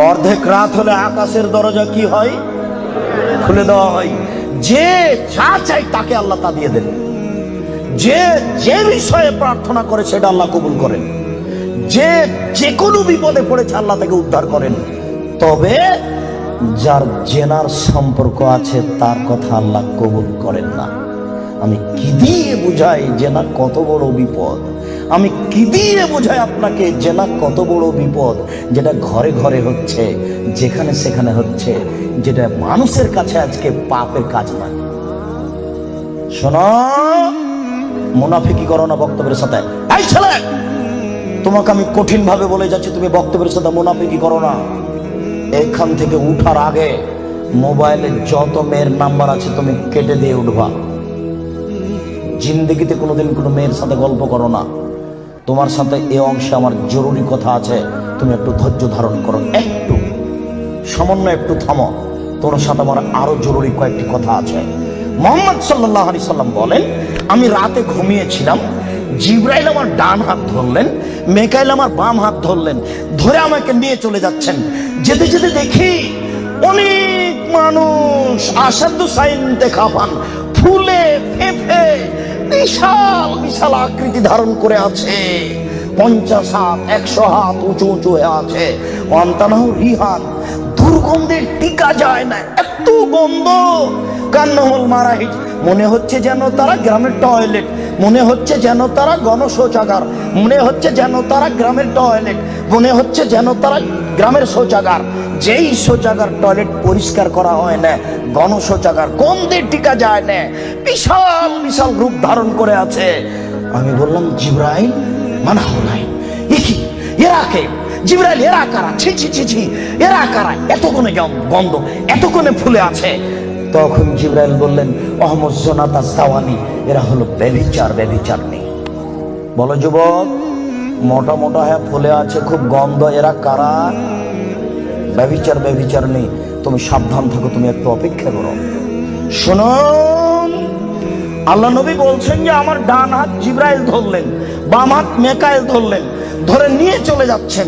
অর্ধেক রাত হলে আকাশের দরজা কি হয়? খুলে দেওয়া হয়। যে যা চাই তাকে আল্লাহ তা দিয়ে দেন। যে যে বিষয়ে প্রার্থনা করে সেটা আল্লাহ কবুল করেন। যে যে কোনো বিপদে পড়েছে আল্লাহ তাকে উদ্ধার করেন। তবে যার জেনার সম্পর্ক আছে তার কথা আল্লাহ কবুল করেন না। আমি কি দিয়ে বুঝাই জেনা কত বড় বিপদ? আমি কি দিয়ে বুঝাই আপনাকে জেনা কত বড় বিপদ? যেটা ঘরে ঘরে হচ্ছে, যেখানে সেখানে হচ্ছে, যেটা মানুষের কাছে আজকে পাপের কাজ নয়। শোনো, মুনাফিকি করো না বক্তব্যের সাথে। এই ছেলে, তোমাকে আমি কঠিন ভাবে বলে যাচ্ছি, তুমি বক্তব্যের সাথে মুনাফিকি করো না। এখান থেকে উঠার আগে মোবাইলে যত মেয়ের নাম্বার আছে তুমি কেটে দিয়ে উঠবা। জিন্দেগিতে কোনোদিন কোনো মেয়ের সাথে গল্প করো না। তোমার সাথে এ অংশে আমার জরুরি কথা আছে, তুমি একটু ধৈর্য ধারণ করো, একটু সামান্য একটু থামো। তোমার সাথে আমার আরো জরুরি কয়েকটি কথা আছে। মুহাম্মদ সাল্লাল্লাহু আলাইহি সাল্লাম বলেন, আমি রাতে ঘুমিয়েছিলাম, জিবরাইল আমার ডান হাত ধরলেন, মিকাইল আমার বাম হাত ধরলেন, ধরে আমাকে নিয়ে চলে যাচ্ছেন। যেতে যেতে দেখি অনেক মানুষ আসাদু সাইন দেখা পান, ফুলে ফেঁপে বিশাল বিশাল আকৃতি ধারণ করে আছে। 50 হাত 100 হাত উঁচু উঁচু হয়ে আছে। ওয়ান্তানাহু রিহান, দুর্গন্ধের টিকা যায় না, এত গন্ধ। কান্নাহুল মারাহিজ, মনে হচ্ছে যেন তারা গ্রামের টয়লেট, মনে হচ্ছে যেন তারা গণশৌচাগার, মনে হচ্ছে যেন তারা গ্রামের টয়লেট, মনে হচ্ছে যেন তারা গ্রামের শৌচাগার। যেই শৌচাগার টয়লেট পরিষ্কার করা হয় না, গণশৌচাগার, গন্ধের টিকা যায় না, বিশাল বিশাল রূপ ধারণ করে আছে। আমি বললাম, জিবরাইল মানা হলাই, কি এরা কে? জিবরাইল, এরা কারা? ছি ছি ছি ছি, এরা কারা? এত কোণে গন্ধ, এত কোণে ফুলে আছে। তখন জিবরাইল বললেন, অহমদ জোনাতা সাওয়ানি, এরা হলো ব্যভিচার, ব্যভিচার নেই। বলো যুবক, মোটা মোটা হ্যাঁ ফুলে আছে, খুব গন্ধ, এরা কারা? ব্যভিচার, ব্যভিচার নেই। তুমি সাবধান থাকো, তুমি একটু অপেক্ষা করো। শুনুন, আল্লাহ নবী বলছেন যে আমার ডান হাত জিবরাইল ধরলেন, বাম হাত মিকাইল ধরলেন, ধরে নিয়ে চলে যাচ্ছেন।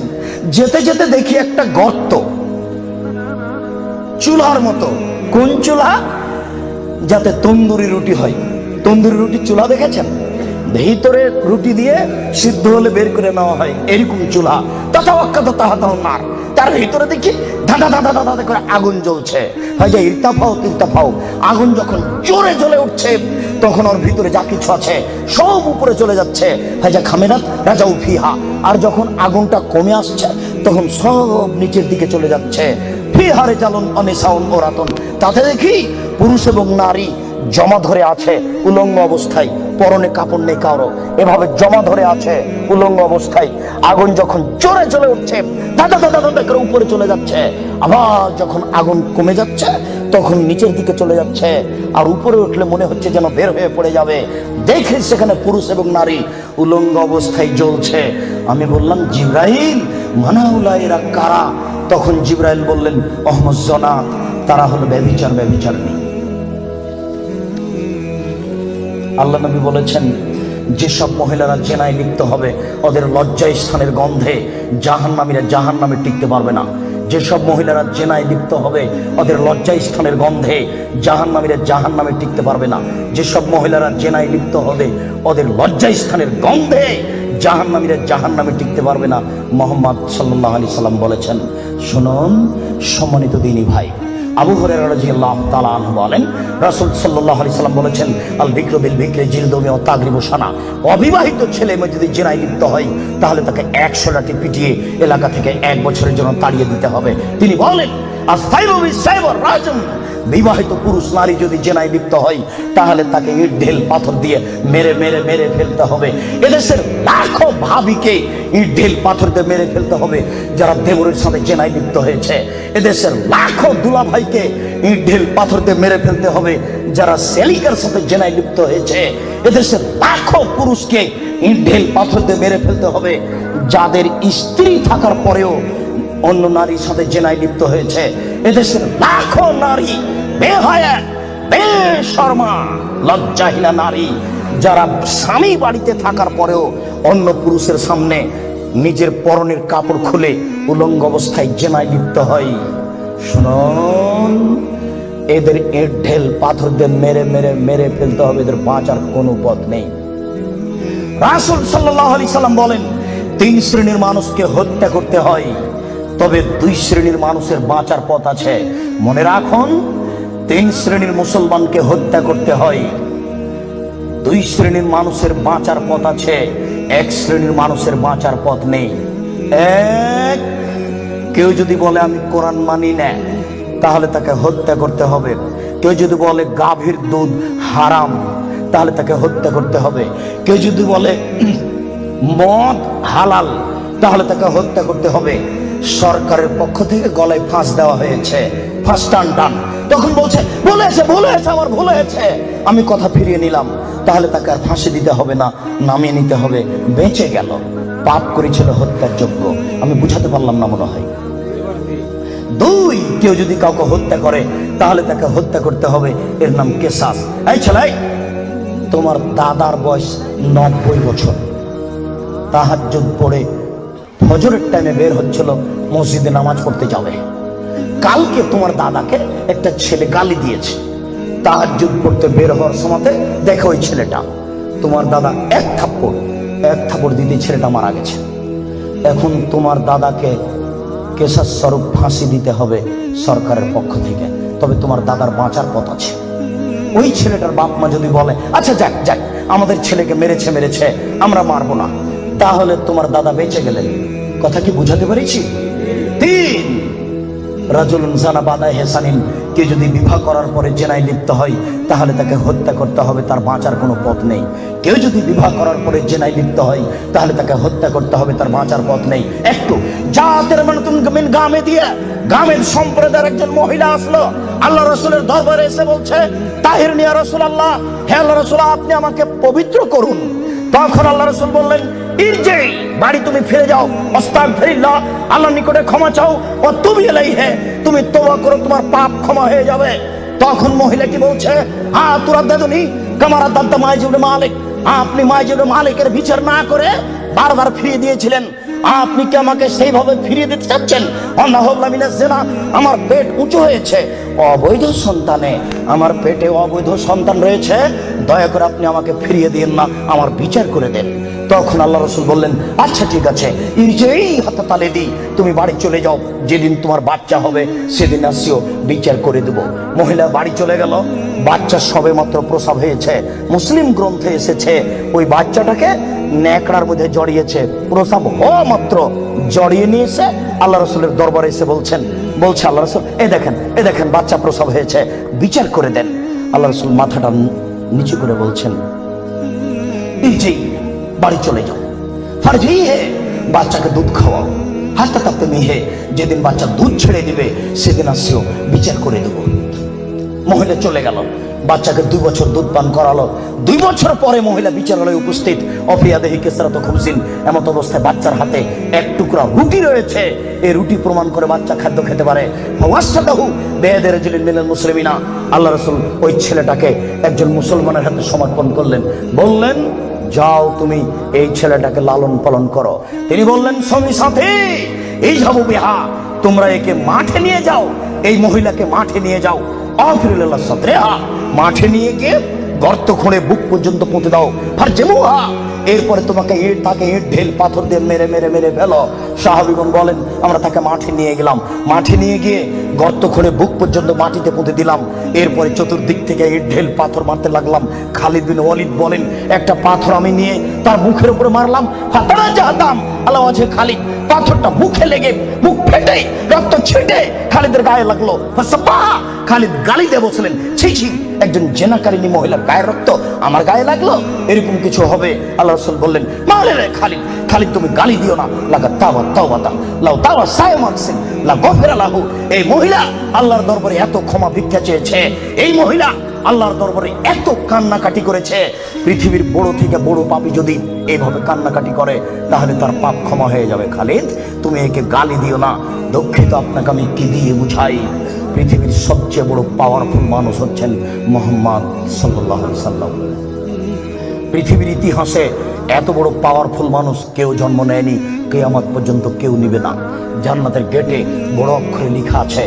যেতে যেতে দেখি একটা গর্ত, চুলার মতো। কোন চুলা? যাতে তন্দুরি রুটি হয়। তন্দুরি রুটি চুলা দেখেছেন? ভিতরে রুটি দিয়ে সিদ্ধ হলে বের করে নেওয়া হয়, এরকম চুলা। তার তার ভিতরে দেখি ধাঁধা ধাঁধা ধাঁধা করে আগুন জ্বলছে। ভাইজা ইরতাফাও তিরতাফাও, আগুন যখন জোরে জ্বলে উঠছে তখন ওর ভিতরে যা কিছু আছে সব উপরে চলে যাচ্ছে। ভাইজা খামেরাত রাজা উফিহা, আর যখন আগুনটা কমে আসছে তখন সব নিচের দিকে চলে যাচ্ছে। ফিহারে চালন অনিসাউন ওরাতন, তাতে দেখি পুরুষ এবং নারী জমা ধরে আছে উলঙ্গ অবস্থায়, পরনে কাপড় নেই কারো, এভাবে জমা ধরে আছে উলঙ্গ অবস্থায়। আগুন যখন জোরে চলে উঠছে দাদা দাদা দাদা করে উপরে চলে যাচ্ছে, আবার যখন আগুন কমে যাচ্ছে তখন নিচের দিকে চলে যাচ্ছে। আর উপরে উঠলে মনে হচ্ছে যেন বের হয়ে পড়ে যাবে। দেখে সেখানে পুরুষ এবং নারী উলঙ্গ অবস্থায় জ্বলছে। আমি বললাম, জিবরাইল মানাউলা, এরা কারা? তখন জিবরাইল বললেন, অহমদ জনাত, তারা হলো ব্যভিচার, ব্যভিচার নেই। আল্লাহ নবী বলেছেন, যেসব মহিলারা জেনায় লিপ্ত হবে ওদের লজ্জা স্থানের গন্ধে জাহান্নামীরা জাহান্নামে টিকতে পারবে না। যেসব মহিলারা জেনায় লিপ্ত হবে ওদের লজ্জা স্থানের গন্ধে জাহান্নামীরা জাহান্নামে টিকতে পারবে না। যেসব মহিলারা জেনায় লিপ্ত হবে ওদের লজ্জা স্থানের গন্ধে জাহান্নামীরা জাহান্নামে টিকতে পারবে না। মুহাম্মদ সাল্লাল্লাহু আলাইহি সাল্লাম বলেছেন। শুনুন সম্মানিত দিনী ভাই, আবু হুরায়রা রাদিয়াল্লাহু তাআলা আনহু বলেন, রাসূল সাল্লাল্লাহু আলাইহি সাল্লাম বলেছেন, আল বিকরু বিল বিকরি জিলদু ওয়া তাগরিবু সানা। অবিবাহিত ছেলে মেয়ে যদি জিনায় লিপ্ত হয় তাহলে তাকে 100 লাঠি পিটিয়ে এলাকা থেকে 1 বছরের জন্য তাড়িয়ে দিতে হবে। তিনি বলেন, আস-সাইবু বিস-সাইব রাজম, বিবাহিত পুরুষ নারী যদি জেনায় লিপ্ত হয় তাহলে তাকে ইট ঢেল পাথর দিয়ে মেরে মেরে মেরে ফেলতে হবে। এদেশের লাখো ভাবিকে ইট ঢেল পাথর দিয়ে মেরে ফেলতে হবে যারা দেবরের সাথে জেনায় লিপ্ত হয়েছে। এদেশের লাখো দুলাভাইকে ইট ঢেল পাথর দিয়ে মেরে ফেলতে হবে যারা সেলিকার সাথে জেনায় লিপ্ত হয়েছে। এদেশের লাখো পুরুষকে ইট ঢেল পাথর দিয়ে মেরে ফেলতে হবে যাদের স্ত্রী থাকার পরেও অন্য নারীর সাথে জেনায় লিপ্ত হয়েছে। এদেশের লাখো নারী বেহায়া, বেশরমা, লজ্জাহীনা নারী যারা স্বামী বাড়িতে থাকার পরেও অন্য পুরুষের সামনে নিজের পরনের কাপড় খুলে উলঙ্গ অবস্থায় জেনায় লিপ্ত হয়। শুনুন, এদের ইট ঢেল পাথর দিয়ে মেরে মেরে মেরে ফেলতে হবে, এদের বাঁচার কোনো পথ নেই। রাসূল সাল্লাল্লাহু আলাইহি সাল্লাম বলেন, 3 শ্রেণীর মানুষকে হত্যা করতে হয়, তবে 2 শ্রেণীর মানুষের বাঁচার পথ আছে। মনে রাখুন, 3 শ্রেণীর মুসলমানকে হত্যা করতে হয়, 2 শ্রেণীর মানুষের বাঁচার পথ আছে, 1 শ্রেণীর মানুষের বাঁচার পথ নেই। এক, কেউ যদি বলে আমি কোরআন মানি না, তাহলে তাকে হত্যা করতে হবে। কেউ যদি বলে গাভীর দুধ হারাম, তাহলে তাকে হত্যা করতে হবে। কেউ যদি বলে মদ হালাল, তাহলে তাকে হত্যা করতে হবে। সরকারের পক্ষ থেকে গলায় ফাঁস দেওয়া হয়েছে, ফাঁস টান। তখন বলছে ভুলে হয়েছে আমার ভুল হয়েছে, আমি কথা ফিরিয়ে নিলাম, তাহলে তাকে আর ফাঁসি দিতে হবে না, নামিয়ে নিতে হবে, বেঁচে গেল। পাপ করেছিল হত্যার যোগ্য। আমি বুঝাতে পারলাম না মনে হয়। 2, কেউ যদি কাউকে হত্যা করে তাহলে তাকে হত্যা করতে হবে, এর নাম কিসাস। এই ছেলে, তোমার দাদার বয়স 90 বছর, তাহাজ্জুদ পড়ে ফজরের টাইমে বের হচ্ছিল, মসজিদে নামাজ পড়তে যাবে। কালকে তোমার দাদাকে একটা ছেলে গালি দিয়েছে, তাহাজ্জুদ পড়তে বের হওয়ার সময় দেখো ওই ছেলেটা, তোমার দাদা এক থাপ্পড় দিতে ছেলেটা মারা গেছে। এখন তোমার দাদাকে কেসাস স্বরূপ ফাঁসি দিতে হবে সরকারের পক্ষ থেকে, তবে তোমার দাদার বাঁচার পথ আছে। ওই ছেলেটার বাপ মা যদি বলে আচ্ছা যাক আমাদের ছেলেকে মেরেছে আমরা মারবো না, তাহলে তোমার দাদা বেঁচে গেলেন। কথা কি বুঝাতে পেরেছি? 3, রাজুলুন জানা বাদায় হেসানিন, কেউ যদি বিবাহ করার পরে জেনায় লিপ্ত হয় তাহলে তাকে হত্যা করতে হবে, তার বাঁচার কোনো পথ নেই। কেউ যদি বিবাহ করার পরে জেনায় লিপ্ত হয় তাহলে তাকে হত্যা করতে হবে, তার বাঁচার পথ নেই। একটু জাতের মিন গামে দিয়ে গামের সম্প্রদায়ের একজন মহিলা আসলো আল্লাহ রাসূলের দরবারে, এসে বলছে তাহিরনি ইয়া রাসূলুল্লাহ, হে আল্লাহ রাসূল আপনি আমাকে পবিত্র করুন। তখন আল্লাহ রাসূল বললেন ইরজি, বাড়ি তুমি ফিরে যাও, আস্তাগফিরুল্লাহ, আল্লাহর নিকটে ক্ষমা চাও, ও তুমি ইলাইহি, তুমি তওবা করো, তোমার পাপ ক্ষমা হয়ে যাবে। তখন মহিলা কি বলছে, হ্যাঁ তুরাদ্দাদুনি কামারা দাদ্দা মাইজুল মালিক, আপনি মাইজুল মালিকের বিচার না করে বারবার ফিরিয়ে দিয়েছিলেন, আপনি কি আমাকে সেইভাবে ফিরিয়ে দিতে চাচ্ছেন? আমার পেট উঁচু হয়েছে, অবৈধ সন্তানে আমার পেটে অবৈধ সন্তান রয়েছে, দয়া করে আপনি আমাকে ফিরিয়ে দিন না, আমার বিচার করে দেন। তখন আল্লাহ রাসূল বললেন আচ্ছা ঠিক আছে, ইরজেই হাতা তালে দি, তুমি বাড়ি চলে যাও, যেদিন তোমার বাচ্চা হবে সেদিন আসিও, বিচার করে দেব। মহিলা বাড়ি চলে গেল, বাচ্চা সবে মাত্র প্রসব হয়েছে। মুসলিম গ্রন্থে এসেছে ওই বাচ্চাটাকে ন্যাকড়ার মধ্যে জড়িয়েছে, প্রসব হওয়া মাত্র জড়িয়ে নিয়ে এসে আল্লাহ রাসূলের দরবারে এসে বলছে আল্লাহ রাসূল এই দেখেন বাচ্চা প্রসব হয়েছে, বিচার করে দেন। আল্লাহ রাসূল মাথাটা নিচু করে বলছেন ইরজি, বাড়ি চলে যাও, ফারজি হে, বাচ্চাকে দুধ খাওয়াও, হাসতে কাঁপতে মেহে, যেদিন বাচ্চা দুধ ছেড়ে দিবে সেদিন আসিও, বিচার করে দেব। মহিলা চলে গেল, বাচ্চাকে 2 বছর দুধ পান করালো। 2 বছর পরে মহিলা বিচারালয়ে উপস্থিত, অফিয়াদেহি কেসরাত খুমসিন, এমত অবস্থায় বাচ্চার হাতে 1 টুকরা রুটি রয়েছে। এই রুটি প্রমাণ করে বাচ্চা খাদ্য খেতে পারে। ওয়াসাদাহু বেয়াদি রাজুলিন মিনাল মুসলিমিনা, আল্লাহ রাসূল ওই ছেলেটাকে একজন মুসলমানের হাতে সমর্পণ করলেন, বললেন যাও তুমি এই ছেলেটাকে লালন পালন করো। তিনি বললেন স্বামী সাথী এই যাবো বিহা, তোমরা একে মাঠে নিয়ে যাও, এই মহিলাকে মাঠে নিয়ে যাও, আফিরুল্লাহ সাদরিহা, মাঠে নিয়ে গিয়ে গর্ত খুঁড়ে বুক পর্যন্ত পুঁতে দাও, ফারজেমুহা, এরপরে তোমাকে তাকে ইট ঢেল পাথর দিয়ে মেরে মেরে মেরে ফেলো। সাহাবীগণ বলেন আমরা তাকে মাঠে নিয়ে গেলাম, মাঠে নিয়ে গিয়ে গর্ত খুঁড়ে বুক পর্যন্ত মাটিতে পুঁতে দিলাম, এরপরে চতুর্দিক থেকে ইট ঢেল পাথর মারতে লাগলাম। খালিদ বিন ওয়ালিদ বলেন একটা পাথর আমি নিয়ে তার মুখের উপরে মারলাম, ফাতারা জাহাদাম আল্লাহ আছে, খালিদ পাথরটা মুখে লেগে মুখ ফেটে রক্ত ছিটে খালিদের গায়ে লাগলো। খালিদ গালি দিয়ে বসলেন ছি ছি, একজন জেনাকারিনী মহিলার গায়ের রক্ত আমার গায়ে লাগলো, এরকম কিছু হবে? আল্লাহ রাসূল বললেন মালে রে খালিদ তুমি গালি দিও না, লাগা তাওবা তাওবাতা লাউ তাওয়া সায়মানসিন লা গফিরা লাহু। এই মহিলা আল্লাহর দরবারে এত ক্ষমা ভিক্ষা চেয়েছে, এই মহিলা আল্লাহর দরবারে এত কান্নাকাটি করেছে, পৃথিবীর বড় থেকে বড় পাপী যদি এইভাবে কান্নাকাটি করে তাহলে তার পাপ ক্ষমা হয়ে যাবে। খালিদ তুমি একে গালি দিও না, দুঃখিত আপনাকে আমি কি দিয়ে বুঝাই? পৃথিবীর সবচেয়ে বড় পাওয়ারফুল মানুষ হচ্ছেন মুহাম্মদ সাল্লাল্লাহু আলাইহি সাল্লাম। পৃথিবীর ইতিহাসে এত বড় পাওয়ারফুল মানুষ কেউ জন্ম নেয়নি, কিয়ামত পর্যন্ত কেউ নিবে না। জান্নাতের গেটে বড় অক্ষরে লেখা আছে,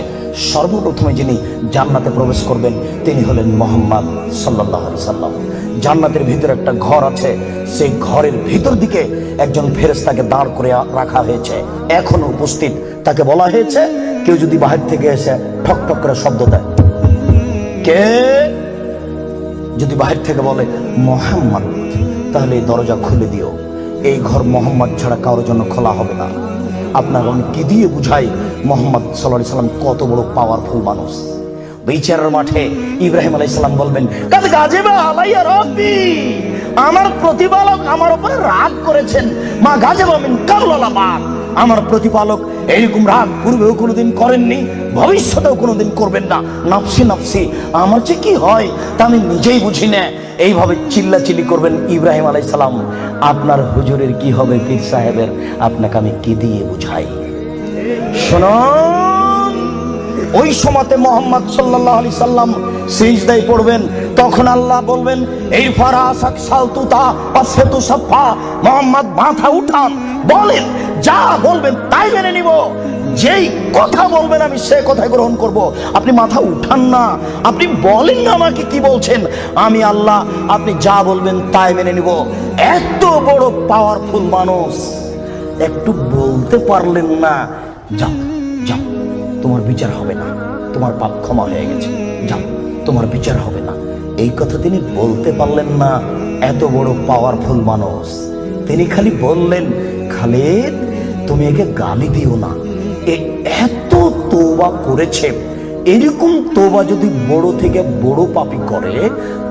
সর্বপ্রথমে যিনি জান্নাতে প্রবেশ করবেন তিনি হলেন মুহাম্মদ সাল্লাল্লাহু আলাইহি সাল্লাম। জান্নাতের ভিতরে একটা ঘর আছে, সেই ঘরের ভিতর দিকে একজন ফেরেশতাকে দাঁড় করে রাখা হয়েছে, এখনো উপস্থিত। তাকে বলা হয়েছে, কেউ যদি বাহির থেকে এসে ঠক ঠক করে শব্দ দেয়, কে যদি বাহির থেকে বলে মুহাম্মদ, তাহলে এই দরজা খুলে দিও। এই ঘর মুহাম্মদ ছাড়া কারোর জন্য খোলা হবে না। আপনার আমি কি দিয়ে বুঝাই মুহাম্মদ সাল্লাল্লাহু আলাইহি সাল্লাম কত বড় পাওয়ারফুল মানুষ। বিচারের মাঠে ইব্রাহিম আলাইহিস সালাম বলবেন, কাদ গাজিবা আলাইয়া রাব্বি, আমার প্রতিপালক আমার উপরে রাগ করেছেন। মা গাজিবা মিন কাবলা বাদ, আমার প্রতিপালক এরকম রাগ পূর্বেও কোনোদিন করেননি, ভবিষ্যতেও কোনোদিন করবেন না। নাফসি নাফসি, আমার যে কি হয় তা আমি নিজেই বুঝি না। এইভাবে চিল্লাচিল্লি করবেন ইব্রাহিম আলাইহিস সালাম। আপনার হুজুরের কি হবে, পীর সাহেবের, আপনাকে আমি কি দিয়ে বুঝাই? শুনুন, ওই সময়তে মুহাম্মদ সাল্লাল্লাহু আলাইহি সাল্লাম সিজদায় পড়বেন, তখন আল্লাহ বলবেন, এই ফারাসাক সালতুতা পাসফাতু সাফা, মুহাম্মদ মাথা উঠান, বলেন, যা বলবেন তাই মেনে নিব, যেই কথা বলবেন আমি সে কথা গ্রহণ করব। আপনি মাথা উঠান না, আপনি বলেন না আমাকে কি বলছেন, আমি আল্লাহ, আপনি যা বলবেন তাই মেনে নিব। এত বড় পাওয়ারফুল মানুষ, একটু বলতে পারলেন না, যাও যাও তোমার বিচার হবে না, তোমার পাপ ক্ষমা হয়ে গেছে, যাও তোমার বিচার হবে না, এই কথা তিনি বলতে পারলেন না। এত বড় পাওয়ারফুল মানুষ, তিনি খালি বললেন, খালিদ তুমি একে গালি দিও না, এত তওবা করেছে, এরকম তওবা যদি বড় থেকে বড় পাপী করে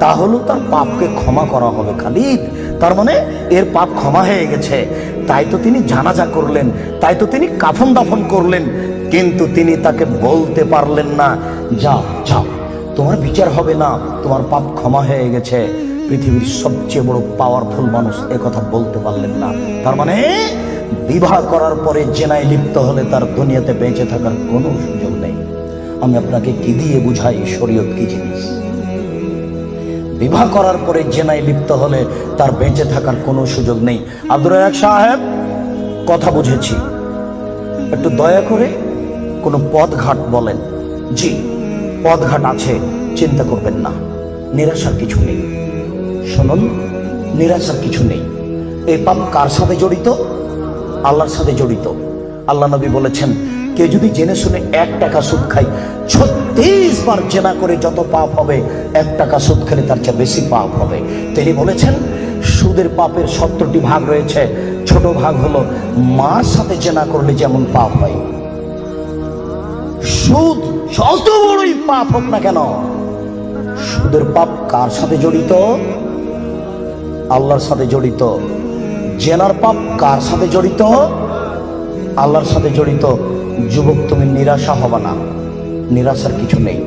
তাহলে তার পাপকে ক্ষমা করা হবে খালিদ। তার মানে এর পাপ ক্ষমা হয়ে গেছে, তাই তো তিনি জানাজা করলেন, তাই তো তিনি কাফন দাফন করলেন, কিন্তু তিনি তাকে বলতে পারলেন না, যাও যাও তোমার বিচার হবে না, তোমার পাপ ক্ষমা হয়ে গেছে। পৃথিবীর সবচেয়ে বড় পাওয়ারফুল মানুষ এ কথা বলতে পারলেন না। তার মানে বিবাহ করার পরে জেনায় লিপ্ত হলে তার দুনিয়াতে বেঁচে থাকার কোনো সুযোগ নেই। আমি আপনাকে কি দিয়ে বুঝাই শরীয়ত কি জিনিস? বিবাহ করার পরে জেনায় লিপ্ত হলে তার বেঁচে থাকার কোনো সুযোগ নেই। আব্দুর রাজ্জাক সাহেব, কথা বুঝেছি, একটু দয়া করে কোনো পথঘাট বলেন। জি, পথঘাট আছে, চিন্তা করবেন না, নিরাশার কিছু নেই। শুনুন, নিরাশার কিছু নেই। এই পাপ কার সাথে জড়িত? আল্লাহর সাথে জড়িত। আল্লাহ নবী বলেছেন, কেউ যদি জেনে শুনে 1 টাকা সুদ খায়, 36 বার জেনা করে যত পাপ হবে, 1 টাকা সুদ খেলে তার চেয়ে বেশি পাপ হবে। তিনি বলেছেন, সুদের পাপের 70টি ভাগ রয়েছে, ছোট ভাগ হলো মার সাথে জেনা করলে যেমন পাপ হয়। সুদ যত বড়ই পাপ হোক না কেন, সুদের পাপ কার সাথে জড়িত? আল্লাহর সাথে জড়িত। জেনার পাপ কার সাথে জড়িত? আল্লাহর সাথে জড়িত। যুবক, তুমি নিরাশা হবে না, নিরাশার কিছু নেই।